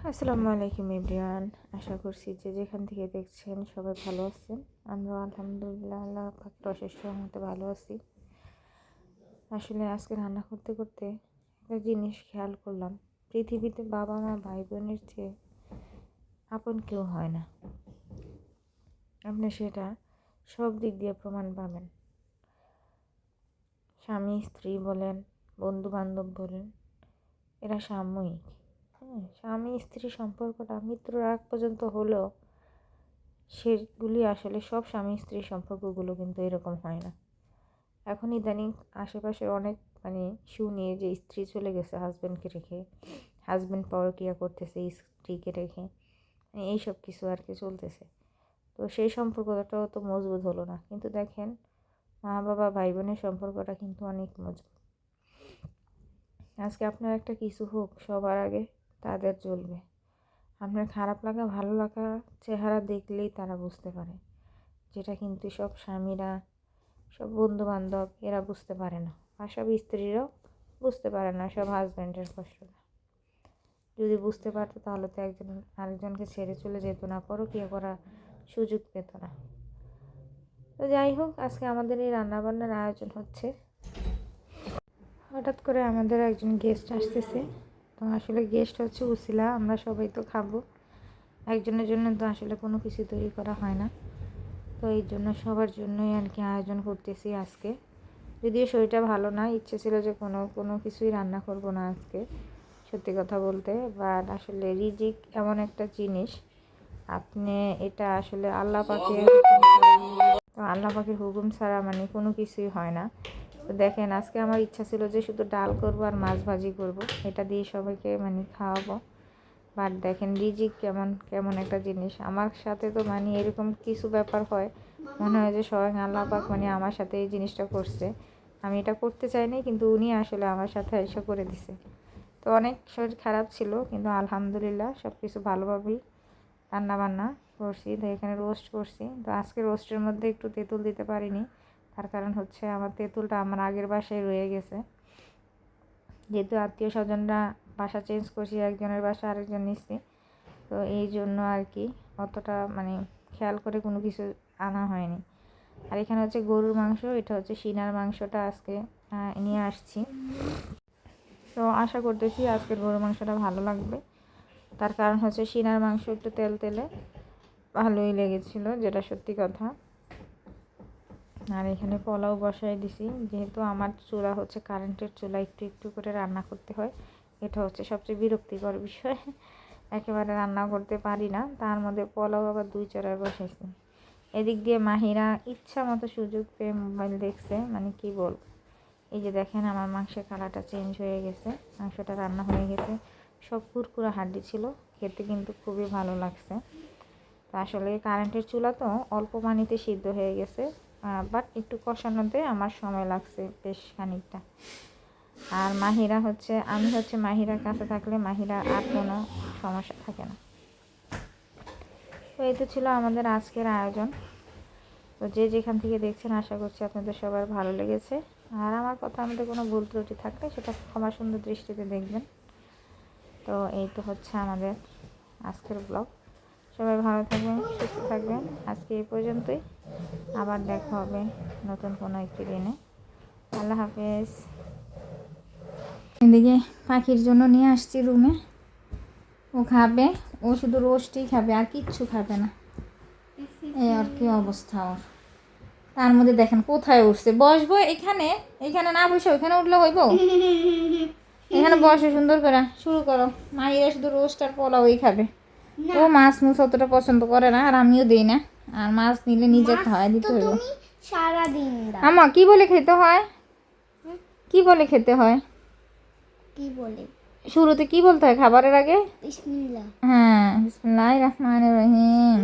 আসসালামু আলাইকুম এভরিওয়ান। আশা করছি যে যেখান থেকে দেখছেন সবাই ভালো আছেন। আমরা আলহামদুলিল্লাহ আল্লাহ পাকের অশেষ রহমতে ভালো আছি। আসলে আজকে রান্না করতে করতে একটা জিনিস খেয়াল করলাম, পৃথিবীতে বাবা মা ভাই বোনের চেয়ে আপন কেউ হয় না। আপনি সেটা সব দিক দিয়ে প্রমাণ পাবেন। স্বামী স্ত্রী বলেন, বন্ধু বান্ধব বলেন, এরা সাময়িক। স্বামী স্ত্রী সম্পর্কটা মৃত্যুর আগ পর্যন্ত হলেও সেগুলি আসলে সব স্বামী স্ত্রীর সম্পর্কগুলো কিন্তু এরকম হয় না। এখন ইদানিং আশেপাশে অনেক শুনি যে স্ত্রী চলে গেছে হাজব্যান্ডকে রেখে, হাজব্যান্ড পরকীয়া করতেছে স্ত্রীকে রেখে, এইসব কিছু আর কি চলতেছে। তো সেই সম্পর্কটাও তো মজবুত হলো না। কিন্তু দেখেন, মা বাবা ভাই বোনের সম্পর্কটা কিন্তু অনেক মজবুত। আজকে আপনার একটা কিছু হোক, সবার আগে তাদের চলবে। আপনার খারাপ লাগা ভালো লাগা চেহারা দেখলেই তারা বুঝতে পারে, যেটা কিন্তু সব স্বামীরা, সব বন্ধু বান্ধব এরা বুঝতে পারে না, আর সব স্ত্রীরাও বুঝতে পারে না সব হাজব্যান্ডের কষ্টটা। যদি বুঝতে পারতো তাহলে তো একজন আরেকজনকে ছেড়ে চলে যেত না, পরকীয়া করার সুযোগ পেত না। তো যাই হোক, আজকে আমাদের এই রান্নাবান্নার আয়োজন হচ্ছে। হঠাৎ করে আমাদের একজন গেস্ট আসতেছে। তো আসলে গেস্ট হচ্ছে উসিলা, আমরা সবাই তো খাবো। একজনের জন্য তো আসলে কোনো কিছু তৈরি করা হয় না। তো এই জন্য সবার জন্যই আর কি আয়োজন করতেছি আজকে। যদিও শরীরটা ভালো না, ইচ্ছে ছিল যে কোনো কিছুই রান্না করব না আজকে, সত্যি কথা বলতে। বাট আসলে রিজিক এমন একটা জিনিস, আপনি এটা আসলে আল্লাহ পাকের হুকুম ছাড়া কোনো কিছুই হয় না। তো দেখেন, আজকে আমার ইচ্ছা ছিল যে শুধু ডাল করব আর মাছ ভাজি করব, এটা দিয়ে সবাইকে খাওয়াবো। বাট দেখেন রিজিক কেমন কেমন একটা জিনিস। আমার সাথে তো এরকম কিছু ব্যাপার হয়, মনে হয় যে স্বয়ং আল্লাহ পাক আমার সাথে এই জিনিসটা করছে। আমি এটা করতে চাইনি, কিন্তু উনি আসলে আমার সাথে এসে করে দিছে। তো অনেক শরীর খারাপ ছিল, কিন্তু আলহামদুলিল্লাহ সব কিছু ভালোভাবেই রান্না বান্না করছি। তো এখানে রোস্ট করছি। তো আজকে রোস্টের মধ্যে একটু তেঁতুল দিতে পারিনি, তার কারণ হচ্ছে আমার তেঁতুলটা আমার আগের বাসায় রয়ে গেছে। যেহেতু আত্মীয় স্বজনরা বাসা চেঞ্জ করছি, একজনের বাসা আরেকজন নিচ্ছি, তো এই জন্য আর কি অতটা খেয়াল করে কোনো কিছু আনা হয়নি। আর এখানে হচ্ছে গরুর মাংস, এটা হচ্ছে সিনার মাংসটা আজকে নিয়ে আসছি। তো আশা করতেছি আজকের গরুর মাংসটা ভালো লাগবে। তার কারণ হচ্ছে সিনার মাংস একটু তেল তেলে ভালোই লেগেছিল, যেটা সত্যি কথা। আর এখানে পোলাও বসাই দিছি। যেহেতু আমার চুলা হচ্ছে কারেন্টের চুলা, একটু একটু করে রান্না করতে হয়, এটা হচ্ছে সবচেয়ে বিরক্তিকর বিষয়। একেবারে রান্না করতে পারি না, তার মধ্যে পোলাও আবার 2 চড়ায় বসাইছি। এদিক দিয়ে মাহিরা ইচ্ছা মতো সুযোগ পেয়ে মোবাইল দেখছে, কি বলবো। এই যে দেখেন, আমার মাংসের কালারটা চেঞ্জ হয়ে গেছে, মাংসটা রান্না হয়ে গেছে। সব কুরকুরা হাড্ডি ছিল, খেতে কিন্তু খুবই ভালো লাগছে। তো আসলে কারেন্টের চুলা তো অল্প পানিতে সিদ্ধ হয়ে গেছে, বাট একটু কষানোতে আমার সময় লাগছে বেশ খানিকটা। আর আমি হচ্ছে মাহিরার কাছে থাকলে মাহিরা আর কোনো সমস্যা থাকে না। তো এই তো ছিল আমাদের আজকের আয়োজন। তো যে যেখান থেকে দেখছেন, আশা করছি আপনাদের সবার ভালো লেগেছে। আর আমার কথা আমাদের কোনো ভুল ত্রুটি থাকলে সেটা ক্ষমা সুন্দর দৃষ্টিতে দেখবেন। তো এই তো হচ্ছে আমাদের আজকের ব্লগ। সবাই ভালো থাকবেন, সুস্থ থাকবেন। আজকে এই পর্যন্তই, আবার দেখা হবে নতুন কোনো একটি দিনে। আল্লাহ হাফেজ। এদিকে পাখির জন্য নিয়ে আসছি রুমে, ও খাবে, ও শুধু রোস্টই খাবে, আর কিচ্ছু খাবে না। এই আর কি অবস্থা ওর। তার মধ্যে দেখেন কোথায় উঠছে, বসবো এখানে, এখানে না বসে ওইখানে উঠলে হইব? এখানে বসে সুন্দর করে শুরু করো। মায়েরা শুধু রোস্ট আর পোলাওই খাবে, ও মাছ মুছ অতটা পছন্দ করে না, আর আমিও দিই না। আর মাছ নিলে নিজে খাওয়াই দিতে হইব। সারাদিন আমা কি বলে খেতে হয়, কি বলে খেতে হয়, কি বলে শুরুতে কি বলতে হয় খাবারের আগে? বিসমিল্লাহ। হ্যাঁ, বিসমিল্লাহির রহমানির রহিম।